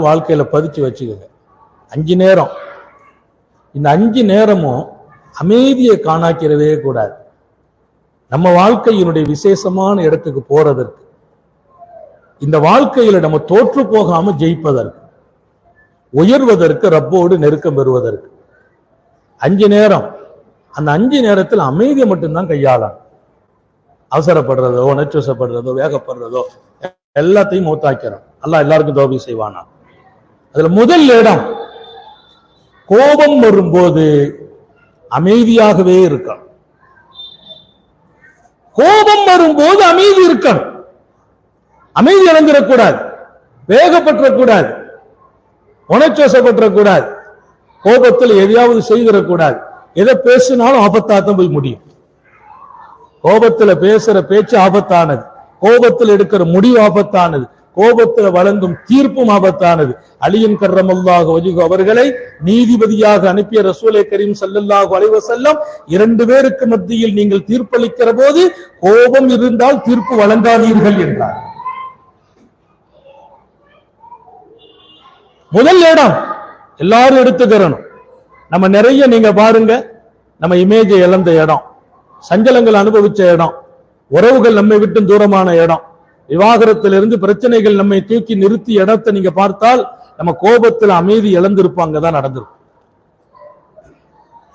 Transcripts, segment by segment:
வாழ்க்கையில பதிச்சு வச்சுக்கோங்க. 5 நேரம், இந்த 5 நேரமும் அமைதியை காணாக்கிறதே கூடாது. நம்ம வாழ்க்கையினுடைய விசேஷமான இடத்துக்கு போறதற்கு, இந்த வாழ்க்கையில நம்ம தோற்று போகாம ஜெயிப்பதற்கு, உயர்வதற்கு, ரப்போடு நெருக்கம் பெறுவதற்கு 5 நேரம். அந்த 5 நேரத்தில் அமைதியை மட்டும்தான் கையாளணும். அவசரப்படுறதோ, உணர்ச்சிவசப்படுறதோ, வேகப்படுறதோ எல்லாத்தையும் மௌத்தாக்கிறோம். அல்லாஹ் எல்லாருக்கும் தௌபி செய்வானா. அதுல முதல் இடம், கோபம் வரும்போது அமைதியாகவே இருக்கணும். கோபம் வரும்போது அமைதி இருக்கணும். அமைதி இழந்துடக்கூடாது, வேகப்பற்றக்கூடாது, உணர்ச்சிவசப்பற்றக்கூடாது, கோபத்தில் எதையாவது செய்திடக்கூடாது. எதை பேசினாலும் ஆபத்தாத்தான் போய் முடியும். கோபத்துல பேசுற பேச்சு ஆபத்தானது, கோபத்தில் எடுக்கிற முடிவு ஆபத்தானது, கோபத்தில் வழங்கும் தீர்ப்பும் ஆபத்தானது. அலியின் கர்ரமல்லாஹு வஜ்ஹு அவர்களை நீதிபதியாக அனுப்பிய ரசூலே கரீம் ஸல்லல்லாஹு அலைஹி வஸல்லம் 2 பேருக்கு மத்தியில் நீங்கள் தீர்ப்பளிக்கிற போது கோபம் இருந்தால் தீர்ப்பு வழங்காதீர்கள் என்றார். முதல் இடம் எல்லாரும் எடுத்துக்கிறணும். நம்ம நிறைய நீங்க பாருங்க, நம்ம இமேஜை இழந்த இடம், சஞ்சலங்கள் அனுபவிச்ச இடம், உறவுகள் நம்மை விட்டு தூரமான இடம், விவாகரத்திலிருந்து பிரச்சனைகள் நம்மை தூக்கி நிறுத்தி இடத்தை நீங்க பார்த்தால் நம்ம கோபத்தில் அமைதி இழந்திருப்பாங்க தான் நடந்திருக்கும்.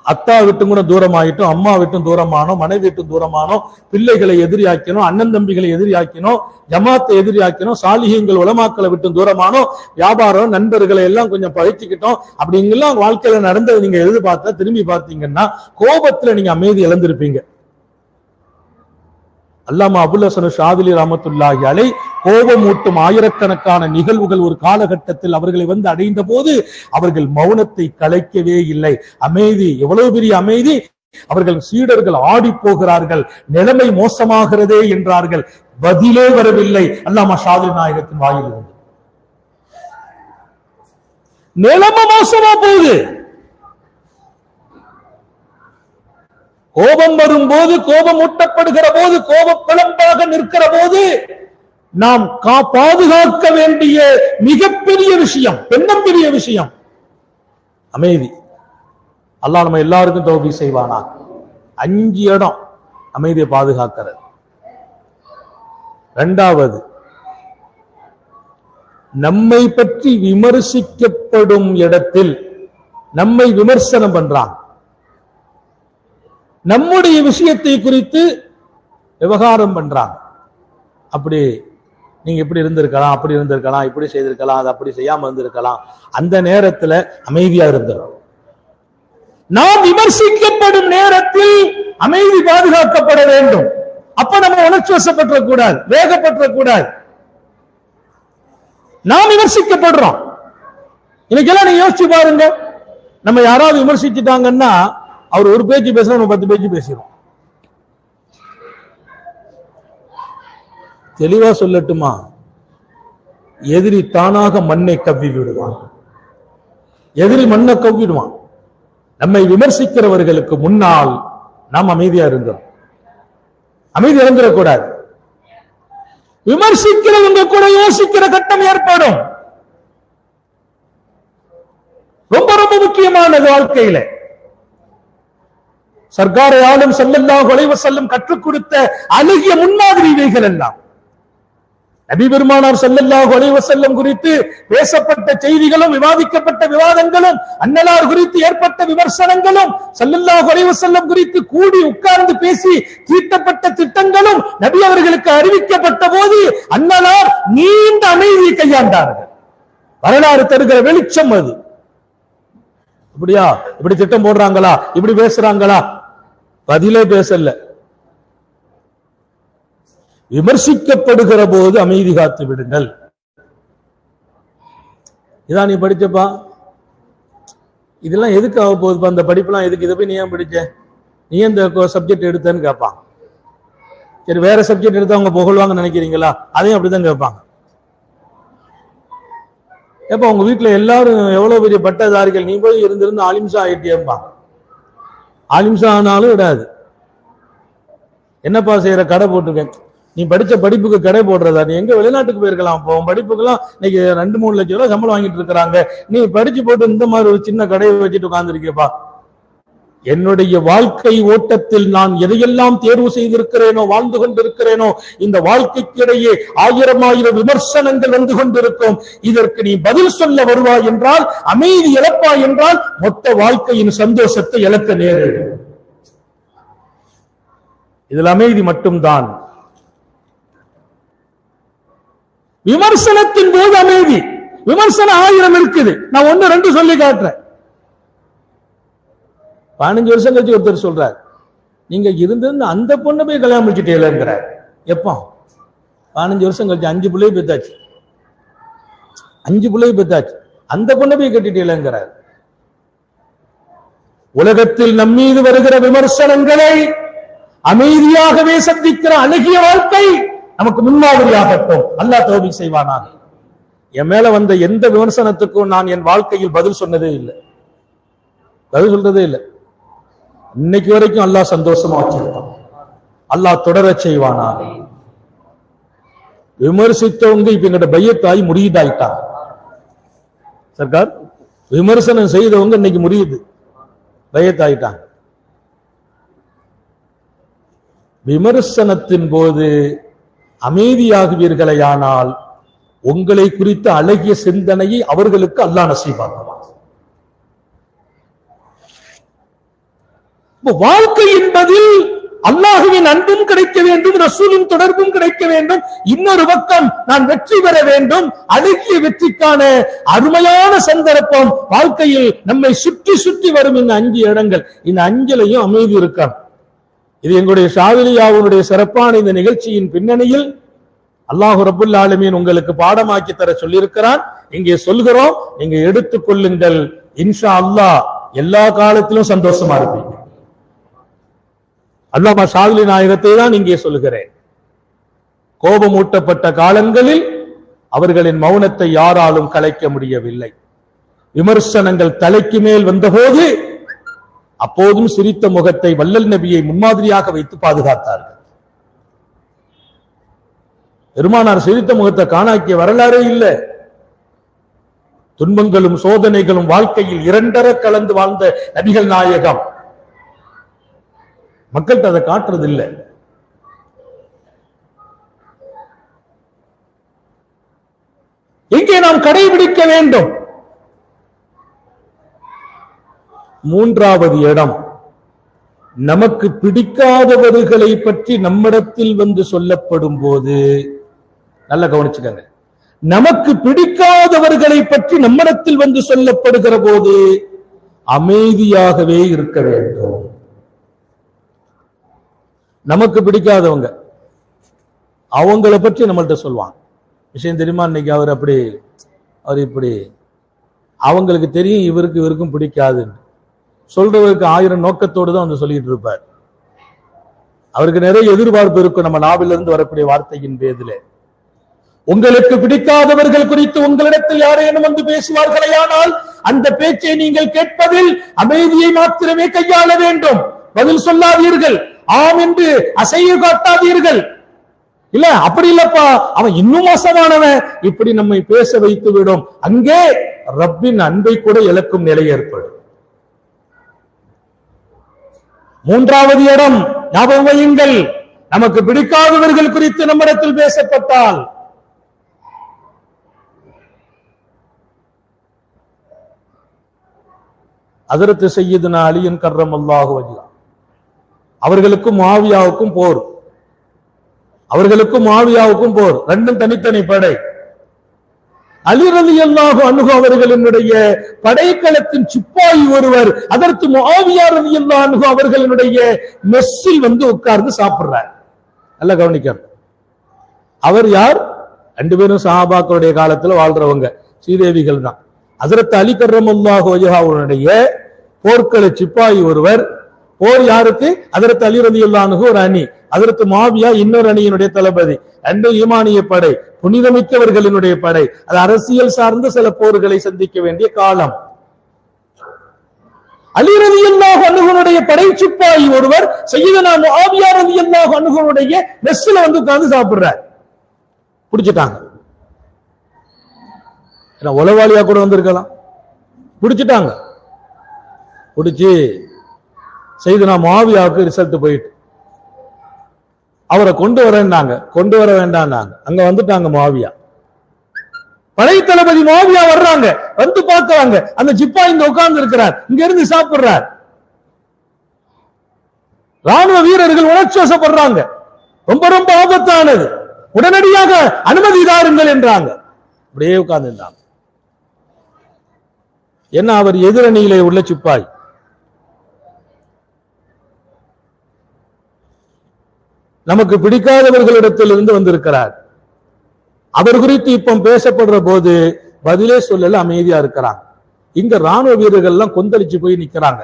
அத்தா விட்டும் கூட தூரமாயிட்டோம், அம்மா விட்டும் தூரமானோம், மனைவி விட்டும் தூரமானோம், பிள்ளைகளை எதிரியாக்கினோம், அண்ணன் தம்பிகளை எதிரியாக்கினோம், ஜமாத்தை எதிரியாக்கினோம், சாலிஹீங்கள் உலமாக்களை விட்டும் தூரமானோம், வியாபாரம் நண்பர்களை எல்லாம் கொஞ்சம் பழிச்சுக்கிட்டோம். அப்படிங்கெல்லாம் வாழ்க்கையில நடந்தது நீங்க எதிர்பார்த்தா திரும்பி பார்த்தீங்கன்னா கோபத்துல நீங்க அமைதி இழந்திருப்பீங்க. அல்லாமா அபுல் ஹசன் ஷாதிலி ரஹ்மத்துல்லாஹி அலைஹி கோபமூட்டும் ஆயிரக்கணக்கான நிகழ்வுகள் ஒரு காலகட்டத்தில் அவர்களை வந்து அடைந்த போது அவர்கள் மௌனத்தை கலைக்கவே இல்லை. அமைதி, எவ்வளவு பெரிய அமைதி! அவர்கள் சீடர்கள் ஆடி போகிறார்கள், நிலைமை மோசமாகிறதே என்றார்கள். பதிலே வரவில்லை அல்லாமா ஷாதிலி நாயகத்தின் வாயிலிருந்து. நிலைமை மோசமா போகுது. கோபம் வரும்போது, கோபம் ஊட்டப்படுகிற போது, கோபம் பிளம்பாக நிற்கிற போது நாம் பாதுகாக்க வேண்டிய மிகப்பெரிய விஷயம், பெரிய விஷயம் அமைதி. அல்லாஹ் நம்ம எல்லாருக்கும் தௌபீக் செய்வானா. 5 இடம் அமைதியை பாதுகாக்கிறது. 2வது, நம்மை பற்றி விமர்சிக்கப்படும் இடத்தில் நம்மை விமர்சனம் பண்றாங்க, நம்முடைய விஷயத்தை குறித்து விவகாரம் பண்றாங்க. அப்படி நீங்க இப்படி இருந்திருக்கலாம், அப்படி இருந்திருக்கலாம், இப்படி செய்திருக்கலாம், அது அப்படி செய்யாம இருந்திருக்கலாம். அந்த நேரத்துல அமைதியா இருந்தோம். நாம் விமர்சிக்கப்படும் நேரத்தில் அமைதி பாதுகாக்கப்பட வேண்டும். அப்ப நம்ம உணர்ச்சி வசப்பற்ற கூடாது, வேகப்பற்ற கூடாது. நாம் விமர்சிக்கப்படுறோம். இன்னைக்கெல்லாம் நீங்க யோசிச்சு பாருங்க, நம்ம யாராவது விமர்சிச்சுட்டாங்கன்னா அவர் ஒரு பேச்சு பேசுறோம், நம்ம 10 பேச்சு பேசுறோம். தெளிவா சொல்லட்டுமா, எதிரி தானாக மண்ணை கவ்வி விடுவான். எதிரி மண்ணை கவ்விடுவான். நம்மை விமர்சிக்கிறவர்களுக்கு முன்னால் நாம் அமைதியா இருந்தோம். அமைதி இழந்துடக்கூடாது. விமர்சிக்கிறவங்க கூட யோசிக்கிற கட்டம் ஏற்படும். ரொம்ப ரொம்ப முக்கியமானது வாழ்க்கையில. சர்க்காரை ஆளும் ஸல்லல்லாஹு அலைஹி வஸல்லம் கற்றுக் கொடுத்த அழகிய முன்மாதிரி இவைகள் எல்லாம். நபி பெருமானார் ஸல்லல்லாஹு அலைஹி வஸல்லம் குறித்து பேசப்பட்ட செய்திகளும், விவாதிக்கப்பட்ட விவாதங்களும், அன்னலார் குறித்து ஏற்பட்ட விமர்சனங்களும், ஸல்லல்லாஹு அலைஹி வஸல்லம் குறித்து கூடி உட்கார்ந்து பேசி தீட்டப்பட்ட திட்டங்களும் நபி அவர்களுக்கு அறிவிக்கப்பட்ட போது அன்னலார் நீண்ட அமைதியை கையாண்டார்கள். வரலாறு தருகிற வெளிச்சம் அது. இப்படியா, இப்படி திட்டம் போடுறாங்களா, இப்படி பேசுறாங்களா, பதிலே பேசல. விமர்சிக்கப்படுகிற போது அமைதி காத்து விடுங்கள். இதான் நீ படிச்சப்பா, இதெல்லாம் எதுக்கு ஆக போகுதுப்பா, அந்த படிப்புலாம் எதுக்கு, இதை போய் நீ ஏன் படிச்ச, நீ இந்த சப்ஜெக்ட் எடுத்தன்னு கேட்பாங்க. சரி, வேற சப்ஜெக்ட் எடுத்து அவங்க புகழ்வாங்க நினைக்கிறீங்களா, அதையும் அப்படிதான் கேட்பாங்க. எப்ப உங்க வீட்டுல எல்லாரும் எவ்வளவு பெரிய பட்டதாரிகள், நீ போய் இருந்து ஆலிம்சா ஆயிட்டியப்பா. ஆலிம்சா ஆனாலும் விடாது. என்னப்பா செய்யற, கடை போட்டிருக்கேன், நீ படிச்ச படிப்புக்கு கடை போடுறதா? நீ எங்க வெளிநாட்டுக்கு போயிருக்கலாம், அப்போ படிப்புக்கெல்லாம் இன்னைக்கு 2-3 லட்சம் ரூபாய் சம்பளம் வாங்கிட்டு இருக்கிறாங்க, நீ படிச்சு போட்டு இந்த மாதிரி ஒரு சின்ன கடையை வச்சுட்டு உட்கார்ந்துருக்கியப்பா. என்னுடைய வாழ்க்கை ஓட்டத்தில் நான் எதையெல்லாம் தேர்வு செய்திருக்கிறேனோ, வாழ்ந்து கொண்டிருக்கிறேனோ, இந்த வாழ்க்கைக்கு இடையே 1000 விமர்சனங்கள் வந்து கொண்டிருக்கும். இதற்கு நீ பதில் சொல்ல வருவாய் என்றால், அமைதி இழப்பாய் என்றால், மொத்த வாழ்க்கையின் சந்தோஷத்தை இழக்க நேரிடும். இதில் அமைதி மட்டும்தான். விமர்சனத்தின் போது அமைதி. விமர்சனம் 1000 இருக்குது, நான் 1-2 சொல்லி காட்டுறேன். 15 வருஷம் கழிச்சு ஒருத்தர் சொல்றார், நீங்க இருந்திருந்து அந்த பொண்ணை போய் கல்யாணம் முடிச்சுட்டேங்கிறார். எப்போ? 15 வருஷம் கழிச்சு 5 பிள்ளை பெத்தாச்சு, 5 பிள்ளை பெத்தாச்சு, அந்த பொண்ணை போய் கட்டிட்டேங்கிறார். உலகத்தில் நம்மீது வருகிற விமர்சனங்களை அமைதியாகவே சந்திக்கிற அழகிய வாழ்க்கை நமக்கு முன்மாதிரியாகட்டும். அல்லாஹ் தௌபீக் செய்வானாக. என் மேல வந்த எந்த விமர்சனத்துக்கும் நான் என் வாழ்க்கையில் பதில் சொன்னதே இல்லை, பதில் சொல்றதே இல்லை. இன்னைக்கு வரைக்கும் அல்லாஹ் சந்தோஷமா வச்சிருக்கான். அல்லாஹ் தொடர செய்வானாக. விமர்சித்தவங்க இப்ப எங்கிட்ட பையத்தாய் முடியதாயிட்டாங்க. சர்க்கார் விமர்சனம் செய்தவங்க இன்னைக்கு முடியுது, பையத்தாயிட்டாங்க. விமர்சனத்தின் போது அமைதியாகுவீர்களேயானால் உங்களை குறித்த அழகிய சிந்தனையை அவர்களுக்கு அல்லாஹ் நசீபாக்குவான். வாழ்க்கை என்பதில் அல்லாஹுவின் அன்பும் கிடைக்க வேண்டும், ரசூலின் தொடர்பும் கிடைக்க வேண்டும். இன்னொரு பக்கம் நான் வெற்றி பெற வேண்டும். அழகிய வெற்றிக்கான அருமையான சந்தர்ப்பம் வாழ்க்கையில் நம்மை சுற்றி சுற்றி வரும் இந்த 5 இடங்கள். இந்த 5லையும் அமைதி இருக்கான். இது எங்களுடைய ஷாதிலியாவுடைய சிறப்பான இந்த நிகழ்ச்சியின் பின்னணியில் அல்லாஹ் ரப்புல் ஆலமீன் உங்களுக்கு பாடமாக்கி தர சொல்லியிருக்கிறான். இங்கே சொல்கிறோம், நீங்க எடுத்துக் கொள்ளுங்கள். இன்ஷா அல்லாஹ் எல்லா காலத்திலும் சந்தோஷமா இருப்பீங்க. அல்லாமா ஷாதிலி நாயகத்தை தான் இங்கே சொல்கிறேன். கோபமூட்டப்பட்ட காலங்களில் அவர்களின் மௌனத்தை யாராலும் கலைக்க முடியவில்லை. விமர்சனங்கள் தலைக்கு மேல் வந்தபோது அப்போதும் சிரித்த முகத்தை வல்லல் நபியை முன்மாதிரியாக வைத்து பாதுகாத்தார்கள். பெருமானார் சிரித்த முகத்தை காணாக்கிய வரலாறே இல்லை. துன்பங்களும் சோதனைகளும் வாழ்க்கையில் 2 கலந்து வாழ்ந்த நபிகள் நாயகம் மக்கள்கிட்ட அதை காட்டுறது இல்லை. இங்கே நாம் கடைபிடிக்க வேண்டும். 3வது இடம், நமக்கு பிடிக்காதவர்களை பற்றி நம்மிடத்தில் வந்து சொல்லப்படும் போது, நல்லா கவனிச்சுக்கங்க, நமக்கு பிடிக்காதவர்களை பற்றி நம்மிடத்தில் வந்து சொல்லப்படுகிற போது அமைதியாகவே இருக்க வேண்டும். நமக்கு பிடிக்காதவங்க அவங்கள பற்றி நம்மள்ட்ட சொல்லுவாங்க. விஷயம் தெரியுமா, இன்னைக்கு அவர் அப்படி, அவர் இப்படி, அவங்களுக்கு தெரியும் இவருக்கும் பிடிக்காதுன்னு. சொல்றவருக்கு 1000 நோக்கத்தோடு தான் வந்து சொல்லிட்டு இருப்பார். அவருக்கு நிறைய எதிர்பார்ப்பு இருக்கும் நம்ம நாவிலிருந்து வரக்கூடிய வார்த்தையின் பேரில. உங்களுக்கு பிடிக்காதவர்கள் குறித்து உங்களிடத்தில் யாரேனும் வந்து பேசுவார்களேயானால் அந்த பேச்சை நீங்கள் கேட்பதில் அமைதியை மாத்திரமே கையாள வேண்டும். பதில் சொல்லாதீர்கள், ஆம் என்று அசைய காட்டாதீர்கள். இல்ல அப்படி இல்லப்பா, அவன் இன்னும் மோசமானவன், இப்படி நம்மை பேச வைத்து விடும். அங்கே ரப்பின் அன்பை கூட இழக்கும் நிலை ஏற்படும். 3வது இடம், ஞாபகம் வையுங்கள், நமக்கு பிடிக்காதவர்கள் குறித்து நம்மிடத்தில் பேசப்பட்டால் ஹஜ்ரத் சய்யிதுனா அலியின் கர்ரமல்லாஹு வஜ்ஹு, அவர்களுக்கும் முஆவியாவுக்கும் போர், அவர்களுக்கும் முஆவியாவுக்கும் போர், 2ம் தனித்தனி படை. அலி ரலியல்லாஹு அன்ஹு அவர்களினுடைய படைக்களத்தின் சிப்பாய் ஒருவர் அதற்கு முஆவியா ரலியல்லாஹு அன்ஹு அவர்களினுடைய மெஸ்ஸில் வந்து உட்கார்ந்து சாப்பிடுறார். நல்லா கவனிக்கணும். அவர் யார்? 2 பேரும் சஹாபாக்களுடைய காலத்துல வாழ்றவங்க, ஸ்ரீதேவிகள் தான். ஹஜ்ரத் அலி கர்ரமல்லாஹு வஜ்ஹுவுடைய போர்க்கள சிப்பாய் ஒருவர். போர் யாருக்கு? ஹஜ்ரத் அலி ரலியல்லாஹு அன்ஹு ஒரு அணி, ஹஜ்ரத் முஆவியா இன்னொரு அணியினுடைய தளபதி. 2 ஈமானிய படை, புனிதமிக்கவர்களினுடைய படை. அது அரசியல் சார்ந்த சில போர்களை சந்திக்க வேண்டிய காலம். அலி ரலியல்லாஹு அன்ஹுவுடைய படைச்சிப்பாய் ஒருவர் சய்யிதனா முஆவியா ரலியல்லாஹு அன்ஹுவுடைய மெஸ்ல வந்து உட்கார்ந்து சாப்பிடுறார். பிடிச்சிட்டாங்க. உளவாளியா கூட வந்திருக்கலாம். பிடிச்சிட்டாங்க. பிடிச்சி சய்யிதனா முஆவியாவுக்கு ரிசல்ட் போயிட்டு அவரை கொண்டு வரேன்னாங்க. கொண்டு வர வேண்டாம்னாங்க. அங்க வந்துட்டாங்க முஆவியா. படை தளபதி முஆவியா வர்றாங்க. வந்து பார்க்கறாங்க. அந்த ஜிப்பா இங்க உட்கார்ந்து இருக்கிறார். இங்க இருந்து சாப்பிடுறார். ராணுவ வீரர்கள் உணர்ச்சிவசப்படுறாங்க. ரொம்ப ரொம்ப ஆபத்தானது. உடனடியாக அனுமதி தாருங்கள் என்றாங்க. அப்படியே உட்கார்ந்து இருந்தாங்க. என்ன, அவர் எதிரணியிலே உள்ள சிப்பாய். நமக்கு பிடிக்காதவர்களிடத்தில் இருந்து வந்திருக்கிறார். அவர் குறித்து இப்ப பேசப்படுற போது பதிலே சொல்லல, அமைதியா இருக்கிறாங்க. இங்க ராணுவ வீரர்கள் எல்லாம் கொந்தளிச்சு போய் நிக்கிறாங்க.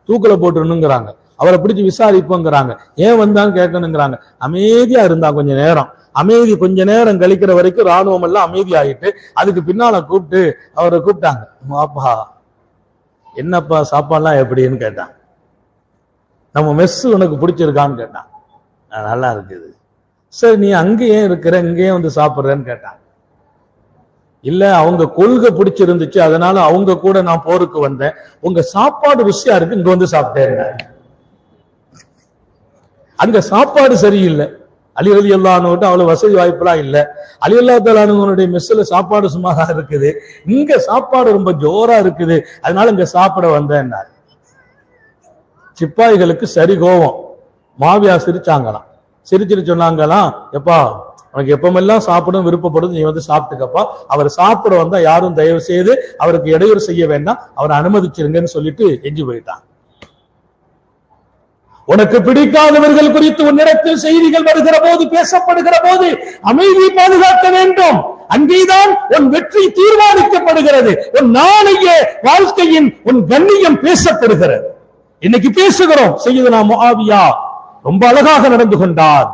தூக்கல போட்டுருணுங்கிறாங்க. அவரை பிடிச்சு விசாரிப்போங்கிறாங்க. ஏன் வந்தான்னு கேட்கணுங்கிறாங்க. அமைதியா இருந்தா கொஞ்ச நேரம். அமைதி கொஞ்ச நேரம் கழிக்கிற வரைக்கும் ராணுவம் எல்லாம் அமைதி ஆகிட்டு அதுக்கு பின்னால கூப்பிட்டு அவரை கூப்பிட்டாங்க. அப்பா என்னப்பா சாப்பாடுலாம் எப்படின்னு கேட்டாங்க. நம்ம மெஸ் உனக்கு பிடிச்சிருக்கான்னு கேட்டான். நல்லா இருக்குது. சரி, நீ அங்கேயே இருக்கிற, இங்கேயே வந்து சாப்பிடுறேன்னு கேட்டாங்க. இல்ல, அவங்க கொள்கை பிடிச்சிருந்துச்சு, அதனால அவங்க கூட நான் போருக்கு வந்தேன். உங்க சாப்பாடு ருசியா இருக்கு, இங்க வந்து சாப்பிட்டேன். அங்க சாப்பாடு சரியில்லை. அலி ரலியல்லாஹு அன்ஹு அவ்வளவு வசதி வாய்ப்புலாம் இல்ல. அலி ரலியல்லாஹு அன்ஹுவுடைய மெஸ்ல சாப்பாடு சுமாரா இருக்குது, இங்க சாப்பாடு ரொம்ப ஜோரா இருக்குது, அதனால இங்க சாப்பிட வந்தேன். சிப்பாய்களுக்கு சரி கோவம். மாவியா சிரிச்சாங்களாம். சிரிச்சிட்டு சொன்னாங்களாம், எப்பா உனக்கு எப்பமெல்லாம் சாப்பிடும் விருப்பப்படும் நீ வந்து சாப்பிட்டுக்கப்பா. அவர் சாப்பிட வந்தா யாரும் தயவு செய்து அவருக்கு இடையூறு செய்ய வேண்டாம், அவரை அனுமதிச்சிருங்கன்னு சொல்லிட்டு எஞ்சி போயிட்டான். உனக்கு பிடிக்காதவர்கள் குறித்து உன்னிடத்தில் செய்திகள் வருகிற போது, பேசப்படுகிற போது அமைதியை பாதுகாக்க வேண்டும். அங்கேதான் உன் வெற்றி தீர்மானிக்கப்படுகிறது. உன் நாளைய வாழ்க்கையின் உன் கண்ணியம் பேசப்படுகிறது. இன்னைக்கு பேசுகிறோம். சய்யிதுனா முஆவியா ரொம்ப அழகாக நடந்து கொண்டார்.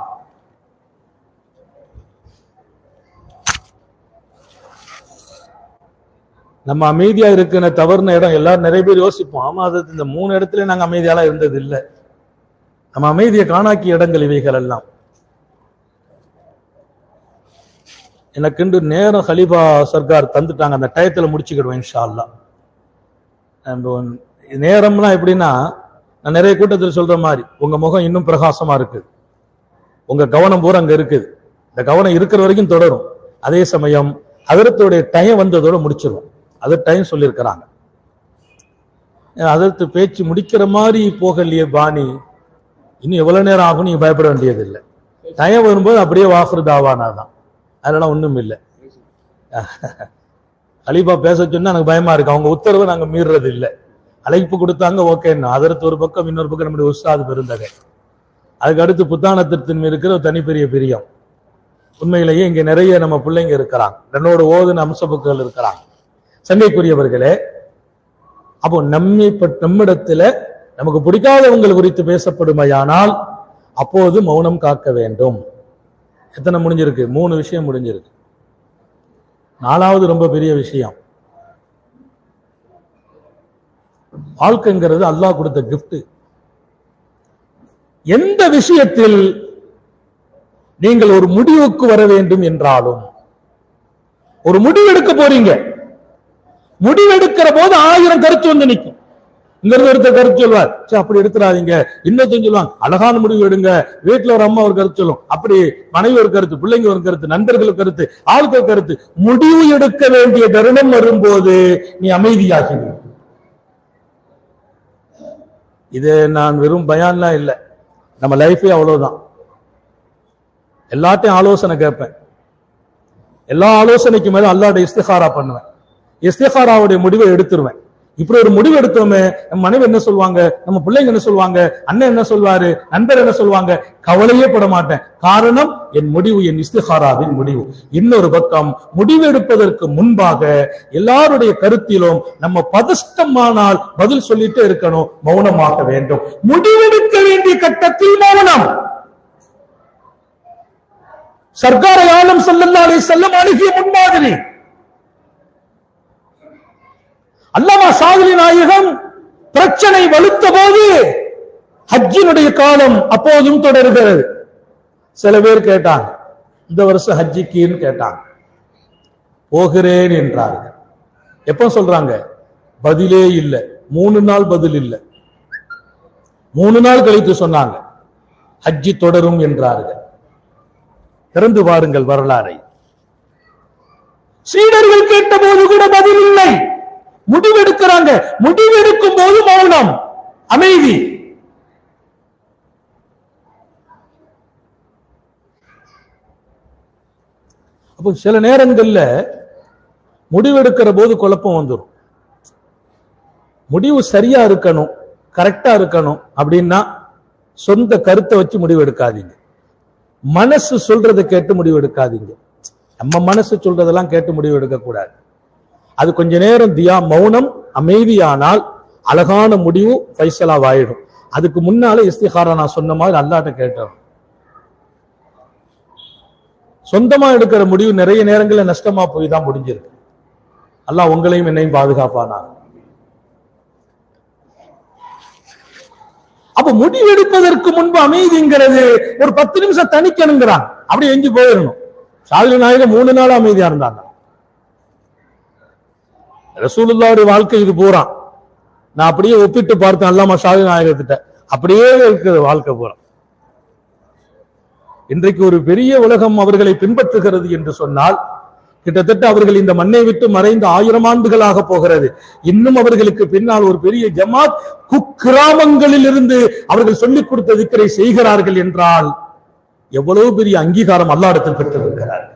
நம்ம அமைதியா இருக்கிற தவறுன இடம் எல்லாரும் நிறைய பேர் யோசிப்போம். ஆமா, அது இந்த 3 இடத்துல நாங்க அமைதியாலாம் இருந்தது இல்லை. நம்ம அமைதியை காணாக்கிய இடங்கள் இவைகள் எல்லாம். எனக்கு நேரம் ஹலீஃபா சர்க்கார் தந்துட்டாங்க. அந்த டயத்துல முடிச்சுக்கிடுவேன் இன்ஷா அல்லாஹ். நேரம்லாம் எப்படின்னா, நான் நிறைய கூட்டத்தில் சொல்ற மாதிரி உங்க முகம் இன்னும் பிரகாசமா இருக்குது, உங்க கவனம் பூரா அங்க இருக்குது. இந்த கவனம் இருக்கிற வரைக்கும் தொடரும். அதே சமயம் அதரத்துடைய டைம் வந்ததோட முடிச்சிருவோம். அது டைம் சொல்லியிருக்கிறாங்க. அதற்கு பேச்சு முடிக்கிற மாதிரி போகலையே பாணி, இன்னும் எவ்வளவு நேரம் ஆகும் நீங்க பயப்பட வேண்டியது இல்லை. டைம் வரும்போது அப்படியே வாக்குறது ஆவானாதான், அதெல்லாம் ஒண்ணும் இல்லை. கலீஃபா பேச சொன்னா எனக்கு பயமா இருக்கு. அவங்க உத்தரவை நாங்க மீறுறது இல்லை. அழைப்பு கொடுத்தாங்க, ஓகேன்னா அதற்கு ஒரு பக்கம், இன்னொரு பக்கம் நம்முடைய உஸ்தாது பெருந்தகை, அதுக்கு அடுத்து புத்தானத்தின் இருக்கிற ஒரு தனிப்பெரிய பிரியம். உண்மையிலேயே இங்க நிறைய நம்ம பிள்ளைங்க இருக்கிறாங்க, என்னோட ஓதுன அம்சபுக்கள் இருக்கிறாங்க. சண்டைக்குரியவர்களே, அப்போ நம்மிடத்துல நமக்கு பிடிக்காதவங்கள் குறித்து பேசப்படுமையானால் அப்போது மௌனம் காக்க வேண்டும். எத்தனை முடிஞ்சிருக்கு? 3 விஷயம் முடிஞ்சிருக்கு. 4வது ரொம்ப பெரிய விஷயம். வாழ்க்கைங்கிறது அல்லாஹ் கொடுத்த கிஃப்ட். எந்த விஷயத்தில் நீங்கள் ஒரு முடிவுக்கு வர வேண்டும் என்றாலும், ஒரு முடிவு எடுக்க போறீங்க, முடிவெடுக்கிற போது 1000 கருத்து வந்து நிற்கும். இங்க இருந்து ஒருத்தர் கருத்து சொல்வார், அப்படி எடுத்துறாதீங்க. இன்னொருத்தன் சொல்லுவாங்க, அழகான முடிவு எடுங்க. வீட்டுல ஒரு அம்மா ஒரு கருத்து சொல்லும், அப்படி மனைவி ஒரு கருத்து, பிள்ளைங்க ஒரு கருத்து, நண்பர்கள் கருத்து, ஆட்கள் கருத்து. முடிவு எடுக்க வேண்டிய தருணம் வரும்போது நீ அமைதியாகி. இது நான் வெறும் பயான்லாம் இல்லை, நம்ம லைஃபே அவ்வளவுதான். எல்லாத்தையும் ஆலோசனை கேட்பேன். எல்லா ஆலோசனைக்கு மேல அல்லாஹ்வுடைய இஸ்திகாரா பண்ணுவேன். இஸ்திகாராவுடைய முடிவை எடுத்துருவேன். இப்படி ஒரு முடிவு எடுத்தோமே, நம்ம மனைவி என்ன சொல்லுவாங்க, நம்ம பிள்ளைங்க என்ன சொல்லுவாங்க, அண்ணன் என்ன சொல்வாரு, நண்பர் என்ன சொல்லுவாங்க, கவலையே பட மாட்டேன். காரணம், என் முடிவு என் இஸ்திகாராவின் முடிவு. இன்னொரு பக்கம், முடிவு எடுப்பதற்கு முன்பாக எல்லாருடைய கருத்திலும் நம்ம பதஷ்டமானால் பதில் சொல்லிட்டு இருக்கணும், மௌனமாக வேண்டும். முடிவெடுக்க வேண்டிய கட்டத்தில் மௌனம். சர்க்கார் ஆலம் ஸல்லல்லாஹு அலைஹி வஸல்லம் அணுகிய முன்மாதிரி. அல்லாமா ஷாதுலி நாயகம் பிரச்சனை வலுத்த போது ஹஜ்ஜினுடைய காலம் அப்போதும் தொடர்கிறது. சில பேர் கேட்டாங்க, இந்த வருஷம் ஹஜ்ஜிக்குன்னு கேட்டாங்க. போகிறேன் என்றார்கள். எப்ப சொல்றாங்க? பதிலே இல்லை. 3 நாள் பதில் இல்லை. 3 நாள் கழித்து சொன்னாங்க ஹஜ்ஜி தொடரும் என்றார்கள். திறந்து பாருங்கள் வரலாறை. சீடர்கள் கேட்ட போது கூட பதில் இல்லை. முடிவெடுக்கிறாங்க. முடிவெடுக்கும் போது மௌனம், அமைதி. அப்போ சில நேரங்கள்ல முடிவெடுக்கிற போது குழப்பம் வந்துடும். முடிவு சரியா இருக்கணும், கரெக்டா இருக்கணும் அப்படின்னா சொந்த கருத்தை வச்சு முடிவெடுக்காதீங்க. மனசு சொல்றதை கேட்டு முடிவெடுக்காதீங்க. நம்ம மனசு சொல்றதெல்லாம் கேட்டு முடிவெடுக்க கூடாது. அது கொஞ்ச நேரம் மௌனம், அமைதியானால் அழகான முடிவு ஃபைசலாவாயிடும். அதுக்கு முன்னால இஸ்திகாரா நான் சொன்ன மாதிரி அல்லாஹ்ட்ட கேட்டோம். சொந்தமா எடுக்கிற முடிவு நிறைய நேரங்களில் நஷ்டமா போய் தான் முடிஞ்சிருக்கு. அல்லாஹ் உங்களையும் என்னையும் பாதுகாப்பானா. அப்ப முடிவெடுப்பதற்கு முன்பு அமைதிங்கிறது ஒரு 10 நிமிஷம் தனிக்கணுங்கிறான். அப்படி எஞ்சி போயிடணும். ஷாஹில் நாயகம் 3 நாள் அமைதியா இருந்தாங்க. ரசூலுல்லாஹ்வுடைய வாழ்க்கை இது பூரா நான் அப்படியே ஒப்பிட்டு பார்த்தேன். அல்லாமா ஷாஹில் நாயகத்திட்ட அப்படியே இருக்குது வாழ்க்கை பூரா. இன்றைக்கு ஒரு பெரிய உலகம் அவர்களை பின்பற்றுகிறது என்று சொன்னால் கிட்டத்தட்ட அவர்கள் இந்த மண்ணை விட்டு மறைந்த 1000 ஆண்டுகளாக போகிறது. இன்னும் அவர்களுக்கு பின்னால் ஒரு பெரிய ஜமாத் குக்கிராமங்களில் இருந்து அவர்கள் சொல்லிக் கொடுத்த திக்ரை செய்கிறார்கள் என்றால் எவ்வளவு பெரிய அங்கீகாரம் அல்லாஹ்விடத்தில் பெற்றிருக்கிறார்கள்.